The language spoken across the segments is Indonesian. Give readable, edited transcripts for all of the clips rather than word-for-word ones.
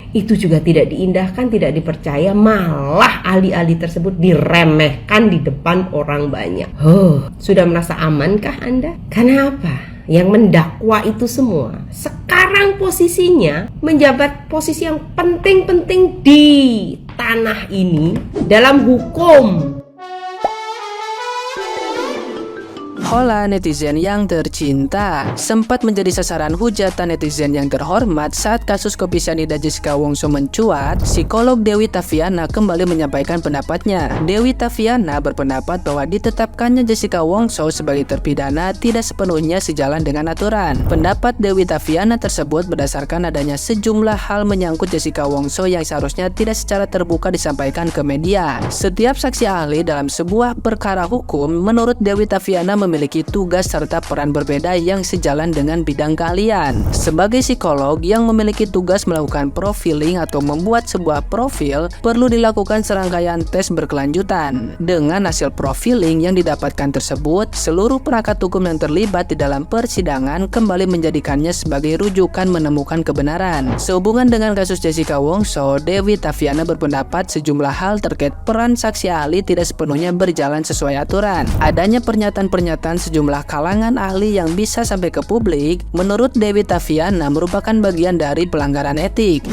itu juga tidak diindahkan, tidak dipercaya, malah ahli-ahli tersebut diremehkan di depan orang banyak. Sudah merasa amankah Anda? Kenapa? Yang mendakwa itu semua sekarang posisinya menjabat posisi yang penting-penting di tanah ini dalam hukum. Hola netizen yang tercinta, sempat menjadi sasaran hujatan netizen yang terhormat saat kasus kopi cyanida Jessica Wongso mencuat. Psikolog Dewi Tafiana kembali menyampaikan pendapatnya. Dewi Tafiana berpendapat bahwa ditetapkannya Jessica Wongso sebagai terpidana tidak sepenuhnya sejalan dengan aturan. Pendapat Dewi Tafiana tersebut berdasarkan adanya sejumlah hal menyangkut Jessica Wongso yang seharusnya tidak secara terbuka disampaikan ke media. Setiap saksi ahli dalam sebuah perkara hukum menurut Dewi Tafiana memiliki tugas serta peran berbeda yang sejalan dengan bidang keahlian. Sebagai psikolog yang memiliki tugas melakukan profiling atau membuat sebuah profil, perlu dilakukan serangkaian tes berkelanjutan. Dengan hasil profiling yang didapatkan tersebut, seluruh perangkat hukum yang terlibat di dalam persidangan kembali menjadikannya sebagai rujukan menemukan kebenaran. Sehubungan dengan kasus Jessica Wongso, Dewi Tafiana berpendapat sejumlah hal terkait peran saksi ahli tidak sepenuhnya berjalan sesuai aturan. Adanya pernyataan sejumlah kalangan ahli yang bisa sampai ke publik, menurut Dewi Tafiana merupakan bagian dari pelanggaran etik.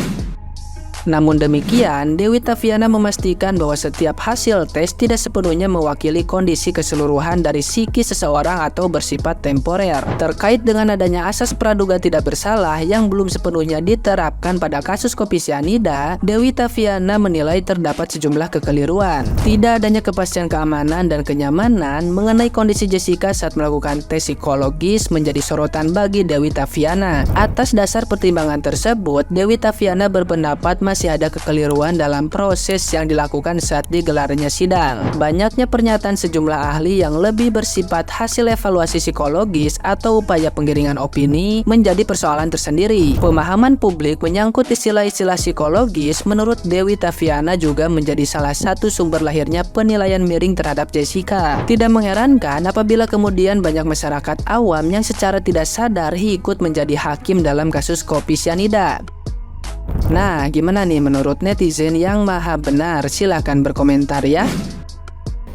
Namun demikian, Dewi Tafiana memastikan bahwa setiap hasil tes tidak sepenuhnya mewakili kondisi keseluruhan dari psikis seseorang atau bersifat temporer. Terkait dengan adanya asas praduga tidak bersalah yang belum sepenuhnya diterapkan pada kasus kopi cyanida, Dewi Tafiana menilai terdapat sejumlah kekeliruan. Tidak adanya kepastian keamanan dan kenyamanan mengenai kondisi Jessica saat melakukan tes psikologis menjadi sorotan bagi Dewi Tafiana. Atas dasar pertimbangan tersebut, Dewi Tafiana berpendapat masih ada kekeliruan dalam proses yang dilakukan saat digelarnya sidang. Banyaknya pernyataan sejumlah ahli yang lebih bersifat hasil evaluasi psikologis atau upaya penggiringan opini menjadi persoalan tersendiri. Pemahaman publik menyangkut istilah-istilah psikologis menurut Dewi Tafiana juga menjadi salah satu sumber lahirnya penilaian miring terhadap Jessica. Tidak mengherankan apabila kemudian banyak masyarakat awam yang secara tidak sadar ikut menjadi hakim dalam kasus kopi cyanida. Nah, gimana nih menurut netizen yang maha benar? Silahkan berkomentar ya.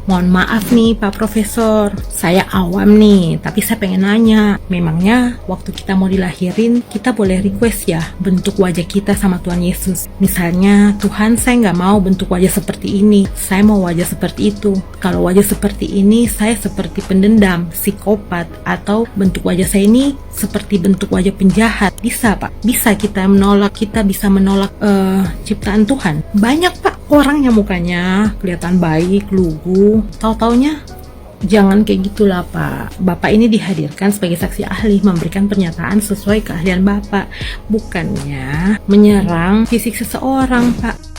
Mohon maaf nih Pak Profesor, saya awam nih, tapi saya pengen nanya, memangnya waktu kita mau dilahirin, kita boleh request ya bentuk wajah kita sama Tuhan Yesus? Misalnya, Tuhan saya nggak mau bentuk wajah seperti ini, saya mau wajah seperti itu. Kalau wajah seperti ini, saya seperti pendendam, psikopat, atau bentuk wajah saya ini seperti bentuk wajah penjahat. Bisa Pak? Bisa kita bisa menolak ciptaan Tuhan? Banyak Pak orang yang mukanya kelihatan baik, lugu, tahu-taunya jangan kayak gitulah Pak. Bapak ini dihadirkan sebagai saksi ahli memberikan pernyataan sesuai keahlian Bapak, bukannya menyerang fisik seseorang Pak.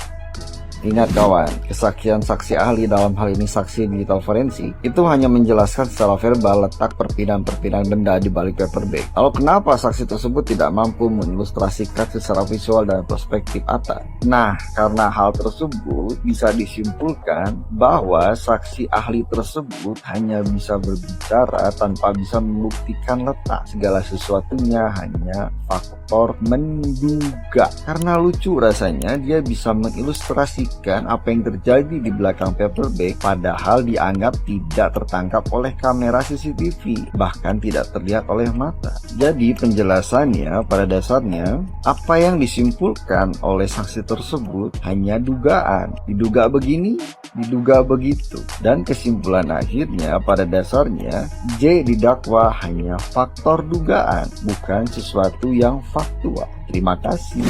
Ingat kawan, kesaksian saksi ahli dalam hal ini saksi digital forensik itu hanya menjelaskan secara verbal letak perpindahan-perpindahan benda di balik paperback. Lalu kenapa saksi tersebut tidak mampu mengilustrasikan secara visual dan perspektif atas? Nah, karena hal tersebut bisa disimpulkan bahwa saksi ahli tersebut hanya bisa berbicara tanpa bisa membuktikan letak. Segala sesuatunya hanya faktor menduga. Karena lucu rasanya dia bisa mengilustrasikan apa yang terjadi di belakang paperback padahal dianggap tidak tertangkap oleh kamera CCTV, bahkan tidak terlihat oleh mata. Jadi penjelasannya pada dasarnya apa yang disimpulkan oleh saksi tersebut hanya dugaan, diduga begini, diduga begitu, dan kesimpulan akhirnya pada dasarnya J didakwa hanya faktor dugaan, bukan sesuatu yang faktual. Terima kasih.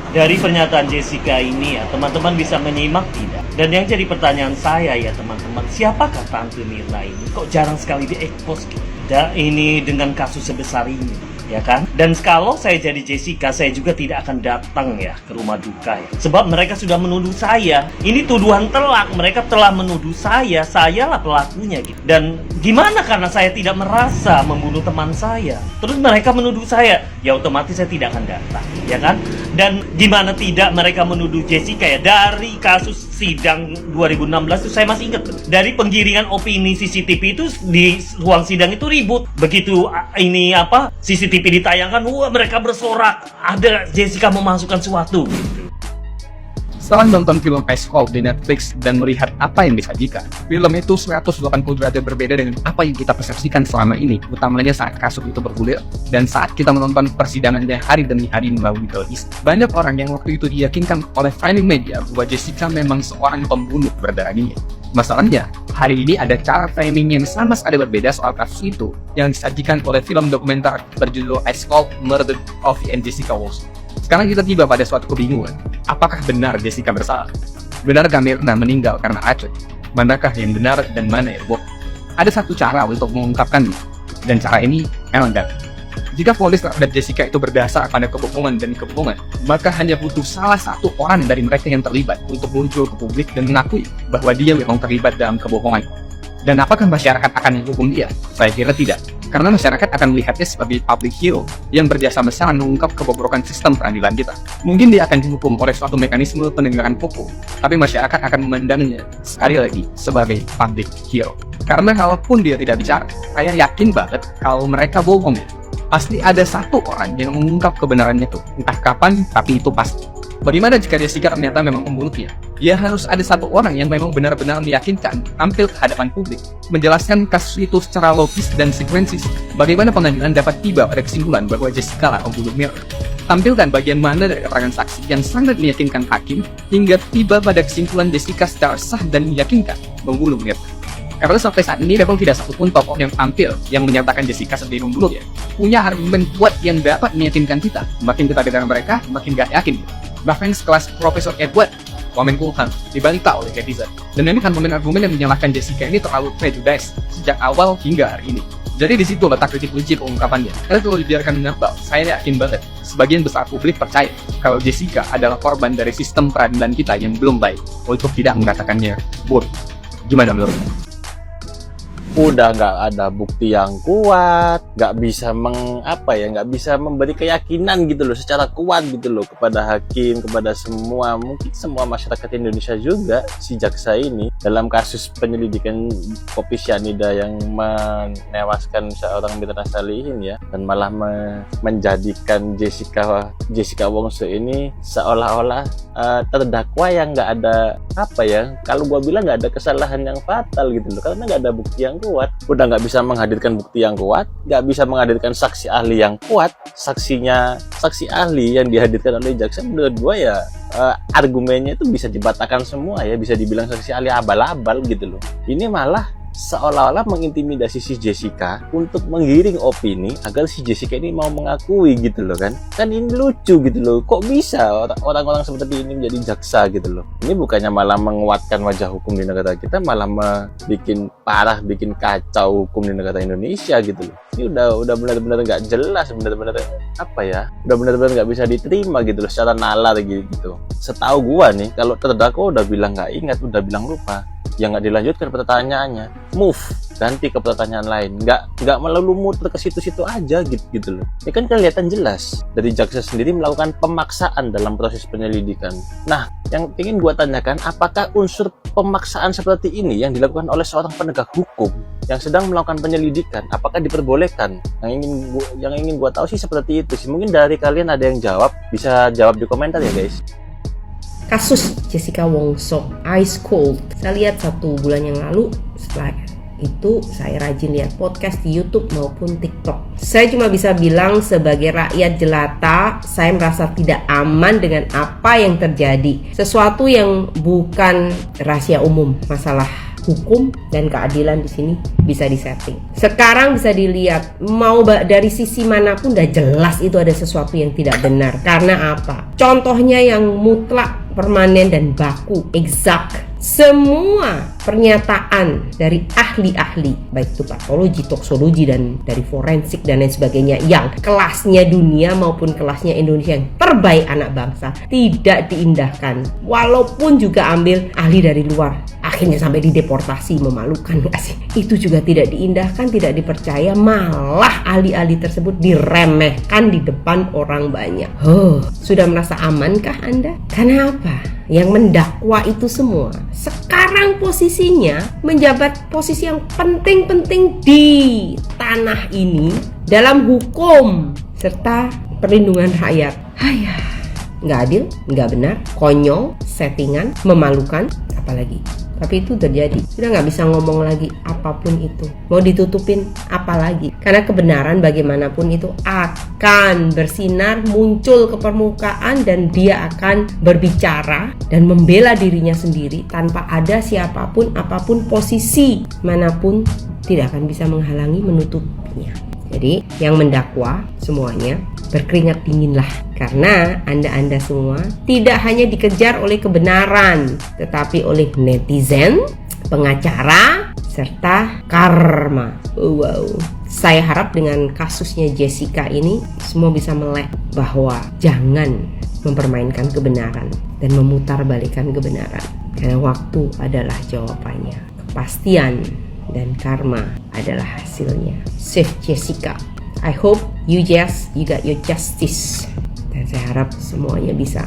Dari pernyataan Jessica ini ya, teman-teman bisa menyimak tidak? Dan yang jadi pertanyaan saya ya teman-teman, siapakah Tante Mirna ini? Kok jarang sekali di-expose gitu? Dan ini dengan kasus sebesar ini, ya kan? Dan kalau saya jadi Jessica, saya juga tidak akan datang ya ke rumah duka ya. Sebab mereka sudah menuduh saya. Ini tuduhan telak, mereka telah menuduh sayalah pelakunya gitu. Dan gimana karena saya tidak merasa membunuh teman saya? Terus mereka menuduh saya, ya otomatis saya tidak akan datang. ya kan? Dan gimana tidak mereka menuduh Jessica ya, dari kasus sidang 2016 itu saya masih ingat, dari penggiringan opini CCTV itu di ruang sidang itu ribut. Begitu ini CCTV ditayangkan, wah mereka bersorak, ada Jessica memasukkan sesuatu gitu. Setelah nonton film Ice Cold di Netflix dan melihat apa yang disajikan, film itu 180 derajat berbeda dengan apa yang kita persepsikan selama ini, utamanya saat kasus itu bergulir dan saat kita menonton persidangannya hari demi hari melalui televisi. Banyak orang yang waktu itu diyakinkan oleh framing media bahwa Jessica memang seorang pembunuh berdarah dingin. Masalahnya, hari ini ada cara framing yang sama sekali berbeda soal kasus itu yang disajikan oleh film dokumenter berjudul Ice Cold: Murder of Jessica Wilson. Sekarang kita tiba pada suatu kebingungan. Apakah benar Jessica bersalah? Benarkah Myrna meninggal karena racun? Manakah yang benar dan mana yang bohong? Ada satu cara untuk mengungkapkannya, dan cara ini memang gampang. Jika vonis terhadap Jessica itu berdasar pada kebohongan dan kebohongan, maka hanya butuh salah satu orang dari mereka yang terlibat untuk muncul ke publik dan mengakui bahwa dia memang terlibat dalam kebohongan. Dan apakah masyarakat akan menghukum dia? Saya kira tidak. Karena masyarakat akan melihatnya sebagai public hero yang berjasa besar mengungkap kebobrokan sistem peradilan kita. Mungkin dia akan dihukum oleh suatu mekanisme penegakan hukum, tapi masyarakat akan memandangnya sekali lagi sebagai public hero. Karena kalaupun dia tidak bicara, saya yakin banget kalau mereka bohong. Pasti ada satu orang yang mengungkap kebenarannya itu, entah kapan, tapi itu pasti. Bagaimana jika Jessica ternyata memang pembunuhnya? Ya harus ada satu orang yang memang benar-benar meyakinkan, tampil ke hadapan publik, menjelaskan kasus itu secara logis dan sekuensis. Bagaimana pengadilan dapat tiba pada kesimpulan bahwa Jessica lah pembunuh Myrna? Tampilkan bagian mana dari keterangan saksi yang sangat meyakinkan hakim hingga tiba pada kesimpulan Jessica secara sah dan meyakinkan membunuh Myrna. Karena sampai saat ini memang tidak satupun tokoh yang tampil yang menyatakan Jessica sebagai pembunuhnya. Punya argumen kuat yang dapat meyakinkan kita. Makin kita dengar mereka, makin gak yakin. Bahkan sekelas Profesor Edward Wamenkulhan dibantah oleh netizen. Dan memang argumen yang menyalahkan Jessica ini terlalu prejudiced sejak awal hingga hari ini. Jadi di situ letak kritik kunci pengungkapannya. Karena kalau dibiarkan menebal, saya yakin banget sebagian besar publik percaya kalau Jessica adalah korban dari sistem peradilan kita yang belum baik, untuk tidak mengatakannya bodoh. Gimana menurutmu? Udah nggak ada bukti yang kuat, nggak bisa nggak bisa memberi keyakinan gitu loh secara kuat gitu loh kepada hakim, kepada mungkin semua masyarakat Indonesia juga. Si jaksa ini dalam kasus penyelidikan kopi cyanida yang menewaskan seorang Myrna Salihin ya, dan malah menjadikan Jessica Wongso ini seolah-olah terdakwa yang nggak ada kalau gua bilang nggak ada kesalahan yang fatal gitu loh, karena nggak ada bukti yang kuat. Udah nggak bisa menghadirkan bukti yang kuat, nggak bisa menghadirkan saksi ahli yang kuat. Saksi ahli yang dihadirkan oleh jaksa menurut gua ya argumennya itu bisa dibatakan semua ya, bisa dibilang saksi ahli abal-abal gitu loh. Ini malah seolah-olah mengintimidasi si Jessica untuk menggiring opini agar si Jessica ini mau mengakui gitu loh kan ini lucu gitu loh, kok bisa orang-orang seperti ini menjadi jaksa gitu loh. Ini bukannya malah menguatkan wajah hukum di negara kita, malah bikin kacau hukum di negara Indonesia gitu loh. Ini udah benar-benar nggak jelas, benar-benar udah benar-benar nggak bisa diterima gitu loh secara nalar gitu. Setahu gua nih, kalau terdakwa udah bilang nggak ingat, udah bilang lupa, yang nggak dilanjutkan pertanyaannya, move, ganti ke pertanyaan lain, nggak melulu muter ke situ-situ aja gitu loh. Ini kan kelihatan jelas dari jaksa sendiri melakukan pemaksaan dalam proses penyelidikan. Nah, yang ingin gua tanyakan, apakah unsur pemaksaan seperti ini yang dilakukan oleh seorang penegak hukum yang sedang melakukan penyelidikan, apakah diperbolehkan? Yang ingin gua tahu sih seperti itu sih. Mungkin dari kalian ada yang jawab, bisa jawab di komentar ya guys. Kasus Jessica Wongso Ice Cold, saya lihat 1 bulan yang lalu. Setelah itu saya rajin lihat podcast di YouTube maupun TikTok. Saya cuma bisa bilang sebagai rakyat jelata, saya merasa tidak aman dengan apa yang terjadi. Sesuatu yang bukan rahasia umum, masalah hukum dan keadilan di sini bisa disetting. Sekarang bisa dilihat, mau dari sisi manapun udah jelas itu ada sesuatu yang tidak benar. Karena apa? Contohnya yang mutlak, permanen dan baku, exact. Semua pernyataan dari ahli-ahli, baik itu patologi, toksologi, dan dari forensik dan lain sebagainya, yang kelasnya dunia maupun kelasnya Indonesia yang terbaik anak bangsa, tidak diindahkan. Walaupun juga ambil ahli dari luar, akhirnya sampai dideportasi, memalukan gak sih? Itu juga tidak diindahkan, tidak dipercaya, malah ahli-ahli tersebut diremehkan di depan orang banyak. Sudah merasa amankah Anda? Kenapa? Yang mendakwa itu semua sekarang posisinya menjabat posisi yang penting-penting di tanah ini dalam hukum serta perlindungan rakyat. Nggak adil, nggak benar, konyol, settingan, memalukan, apalagi. Tapi itu terjadi. Sudah nggak bisa ngomong lagi apapun itu. Mau ditutupin apa lagi? Karena kebenaran bagaimanapun itu akan bersinar, muncul ke permukaan, dan dia akan berbicara dan membela dirinya sendiri tanpa ada siapapun, apapun posisi manapun tidak akan bisa menghalangi, menutupinya. Jadi yang mendakwa semuanya berkeringat dinginlah, karena Anda semua tidak hanya dikejar oleh kebenaran, tetapi oleh netizen, pengacara, serta karma. Wow. Saya harap dengan kasusnya Jessica ini semua bisa melek bahwa jangan mempermainkan kebenaran dan memutarbalikkan kebenaran, karena waktu adalah jawabannya. Kepastian dan karma adalah hasilnya. Save Jessica. I hope you got your justice. Dan saya harap semuanya bisa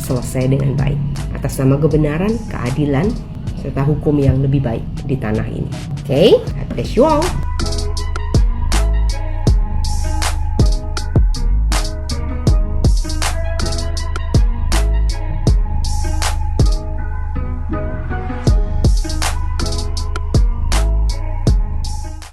selesai dengan baik atas nama kebenaran, keadilan, serta hukum yang lebih baik di tanah ini. Okay? God bless you all.